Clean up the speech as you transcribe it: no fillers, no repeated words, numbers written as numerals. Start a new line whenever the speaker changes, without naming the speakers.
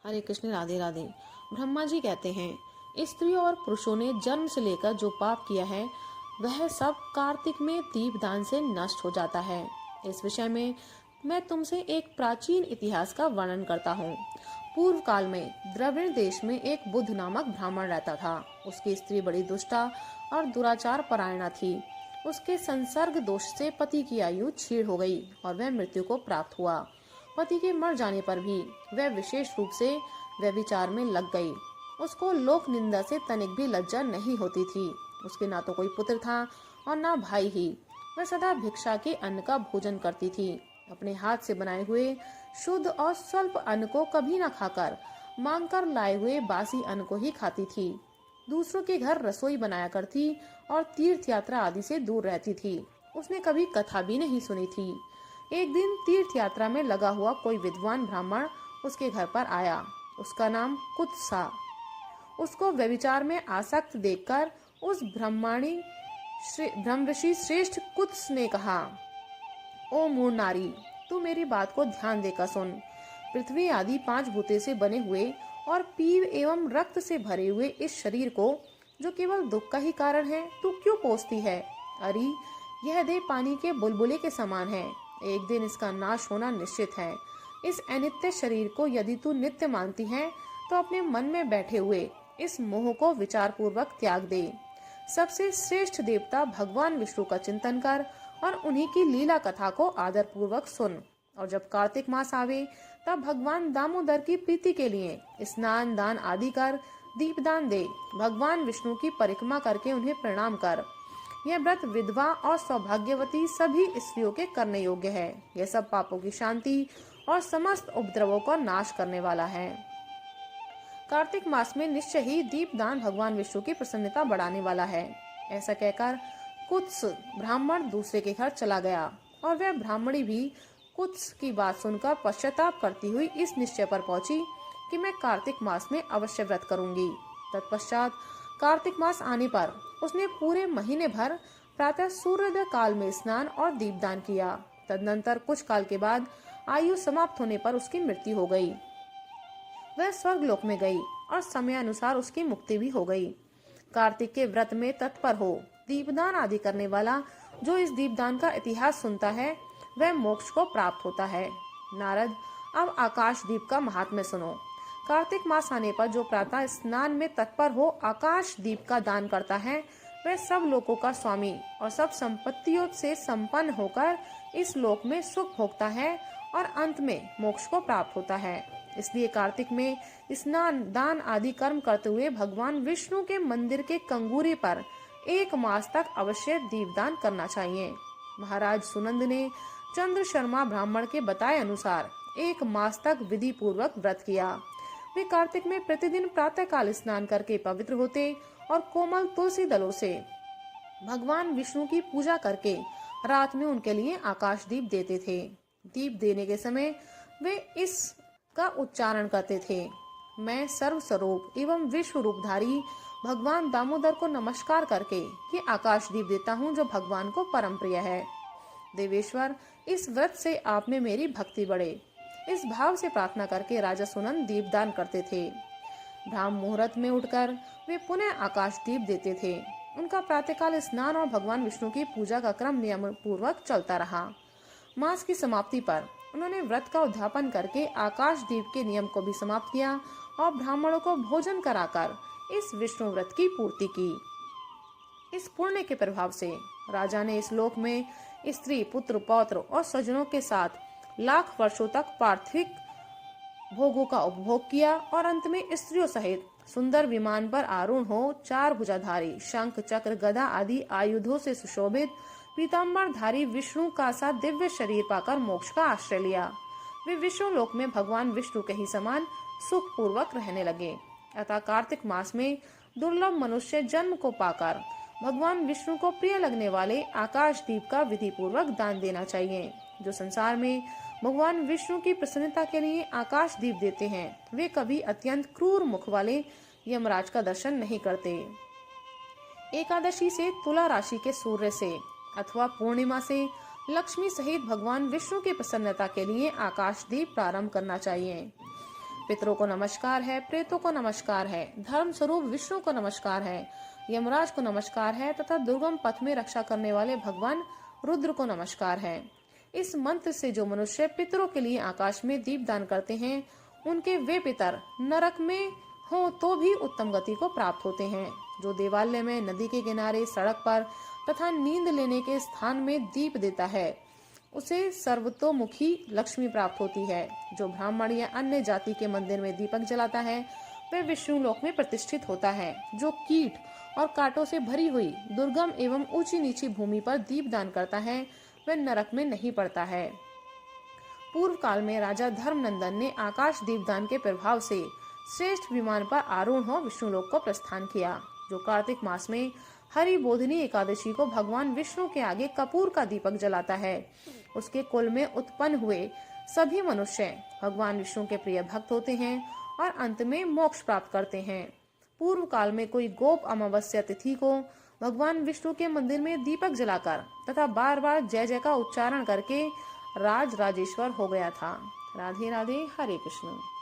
हरे कृष्ण, राधे राधे। ब्रह्मा जी कहते हैं, स्त्री और पुरुषों ने जन्म से लेकर जो पाप किया है वह सब कार्तिक में दीपदान से नष्ट हो जाता है। इस विषय में मैं तुमसे एक प्राचीन इतिहास का वर्णन करता हूँ। पूर्व काल में द्रविड़ देश में एक बुद्ध नामक ब्राह्मण रहता था। उसकी स्त्री बड़ी दुष्टा और दुराचार परायणा थी। उसके संसर्ग दोष से पति की आयु क्षीण हो गई और वह मृत्यु को प्राप्त हुआ। पति के मर जाने पर भी वह विशेष रूप से व्यभिचार में लग गई। उसको लोक निंदा से तनिक भी लज्जा नहीं होती थी। उसके ना तो कोई पुत्र था और ना भाई ही। वह सदा भिक्षा के अन्न का भोजन करती थी। अपने हाथ से बनाए हुए शुद्ध और स्वल्प अन्न को कभी न खाकर मांग कर लाए हुए बासी अन्न को ही खाती थी। दूसरों के घर रसोई बनाया करती और तीर्थ यात्रा आदि से दूर रहती थी। उसने कभी कथा भी नहीं सुनी थी। एक दिन तीर्थ यात्रा में लगा हुआ कोई विद्वान ब्राह्मण उसके घर पर आया। उसका नाम कुत्सा। उसको व्यभिचार में आसक्त देखकर उस ब्रह्मऋषि श्रेष्ठ कुत्स ने कहा, ओ मूढ़ नारी, तू मेरी बात को ध्यान देकर सुन। पृथ्वी आदि 5 भूते से बने हुए और पीव एवं रक्त से भरे हुए इस शरीर को, जो केवल दुख का ही कारण है, तू क्यों पोसती है? अरे, यह देह पानी के बुलबुले के समान है। एक दिन इसका नाश होना निश्चित है। इस अनित्य शरीर को यदि तू नित्य मानती है तो अपने मन में बैठे हुए इस मोह को विचार पूर्वक त्याग दे। सबसे श्रेष्ठ देवता भगवान विष्णु का चिंतन कर और उन्हीं की लीला कथा को आदर पूर्वक सुन। और जब कार्तिक मास आवे तब भगवान दामोदर की प्रीति के लिए स्नान दान आदि कर दीपदान दे। भगवान विष्णु की परिक्रमा करके उन्हें प्रणाम कर। यह व्रत विधवा और सौभाग्यवती सभी स्त्रियों के करने योग्य है। यह सब पापों की शांति और समस्त उपद्रवों का नाश करने वाला है। कार्तिक मास में निश्चय ही दीपदान भगवान विष्णु की प्रसन्नता बढ़ाने वाला है। ऐसा कहकर कुत्स ब्राह्मण दूसरे के घर चला गया और वह ब्राह्मणी भी कुत्स की बात सुनकर पश्चाताप करती हुई इस निश्चय पर पहुंची कि मैं कार्तिक मास में अवश्य व्रत करूंगी। तत्पश्चात कार्तिक मास आने पर उसने पूरे महीने भर प्रातः सूर्योदय काल में स्नान और दीपदान किया। तदनंतर कुछ काल के बाद आयु समाप्त होने पर उसकी मृत्यु हो गई। वह स्वर्ग लोक में गई और समय अनुसार उसकी मुक्ति भी हो गई। कार्तिक के व्रत में तत्पर हो दीपदान आदि करने वाला जो इस दीपदान का इतिहास सुनता है वह मोक्ष को प्राप्त होता है। नारद, अब आकाश दीप का महात्म्य सुनो। कार्तिक मास आने पर जो प्रातः स्नान में तत्पर हो आकाश दीप का दान करता है वह सब लोकों का स्वामी और सब संपत्तियों से संपन्न होकर इस लोक में सुख भोगता है और अंत में मोक्ष को प्राप्त होता है। इसलिए कार्तिक में स्नान दान आदि कर्म करते हुए भगवान विष्णु के मंदिर के कंगूरे पर 1 मास तक अवश्य दीपदान करना चाहिए। महाराज सुनंद ने चंद्र शर्मा ब्राह्मण के बताए अनुसार 1 मास तक विधि पूर्वक व्रत किया। वे कार्तिक में प्रतिदिन प्रातः काल स्नान करके पवित्र होते और कोमल तुलसी दलों से भगवान विष्णु की पूजा करके रात में उनके लिए आकाश दीप देते थे। दीप देने के समय वे इसका उच्चारण करते थे, मैं सर्व स्वरूप एवं विश्व रूपधारी भगवान दामोदर को नमस्कार करके ये आकाश दीप देता हूँ जो भगवान को परम प्रिय है। देवेश्वर, इस व्रत से आप में मेरी भक्ति बढ़े। इस भाव से प्रार्थना करके राजा सुनंद दीपदान करते थे। ब्राह्म मुहूर्त में उठकर वे पुनः आकाश दीप देते थे। उनका प्रातःकाल स्नान और भगवान विष्णु की पूजा का क्रम नियम पूर्वक चलता रहा। मास की समाप्ति पर उन्होंने व्रत का उद्यापन करके आकाश दीप के नियम को भी समाप्त किया और ब्राह्मणों को भोजन कराकर इस विष्णु व्रत की पूर्ति की। इस पुण्य के प्रभाव से राजा ने इस लोक में स्त्री पुत्र पौत्र और स्वजनों के साथ लाख वर्षों तक पार्थिव भोगों का उपभोग किया और अंत में स्त्रियों सहित सुंदर विमान पर आरूढ़ हो 4 भुजाधारी शंख चक्र गदा आदि आयुधों से सुशोभित पीताम्बरधारी विष्णु का सा दिव्य शरीर पाकर मोक्ष का आश्रय लिया। वे विष्णु लोक में भगवान विष्णु के ही समान सुख पूर्वक रहने लगे। अतः कार्तिक मास में दुर्लभ मनुष्य जन्म को पाकर भगवान विष्णु को प्रिय लगने वाले आकाश दीप का विधि पूर्वक दान देना चाहिए। जो संसार में भगवान विष्णु की प्रसन्नता के लिए आकाश दीप देते हैं वे कभी अत्यंत क्रूर मुख वाले यमराज का दर्शन नहीं करते। एकादशी से तुला राशि के सूर्य से अथवा पूर्णिमा से लक्ष्मी सहित भगवान विष्णु की प्रसन्नता के लिए आकाश दीप प्रारंभ करना चाहिए। पितरों को नमस्कार है, प्रेतों को नमस्कार है, धर्म स्वरूप विष्णु को नमस्कार है, यमराज को नमस्कार है तथा दुर्गम पथ में रक्षा करने वाले भगवान रुद्र को नमस्कार है। इस मंत्र से जो मनुष्य पितरों के लिए आकाश में दीप दान करते हैं, उनके वे पितर नरक में हो तो भी उत्तम गति को प्राप्त होते हैं। जो देवालय में, नदी के किनारे, सड़क पर तथा नींद लेने के स्थान में दीप देता है, उसे सर्वतोमुखी लक्ष्मी प्राप्त होती है। जो ब्राह्मण या अन्य जाति के मंदिर में दीपक जलाता है, वह विष्णु लोक में प्रतिष्ठित होता है। जो कीट और कांटों से भरी हुई दुर्गम एवं ऊंची नीची भूमि पर दीप दान करता है, वह नरक में नहीं पड़ता है। पूर्व काल में राजा धर्मनंदन ने आकाश दीपदान के प्रभाव से श्रेष्ठ विमान पर आरूढ़ हो विष्णुलोक को प्रस्थान किया। जो कार्तिक मास में हरि बोधिनी एकादशी को भगवान विष्णु के आगे कपूर का दीपक जलाता है, उसके कुल में उत्पन्न हुए सभी मनुष्य भगवान विष्णु के प्रिय भक्त होते हैं और अंत में मोक्ष प्राप्त करते हैं। पूर्व काल में कोई गोप अमावस्या तिथि को भगवान विष्णु के मंदिर में दीपक जलाकर तथा बार बार जय जय का उच्चारण करके राज राजेश्वर हो गया था। राधे राधे, हरे कृष्ण।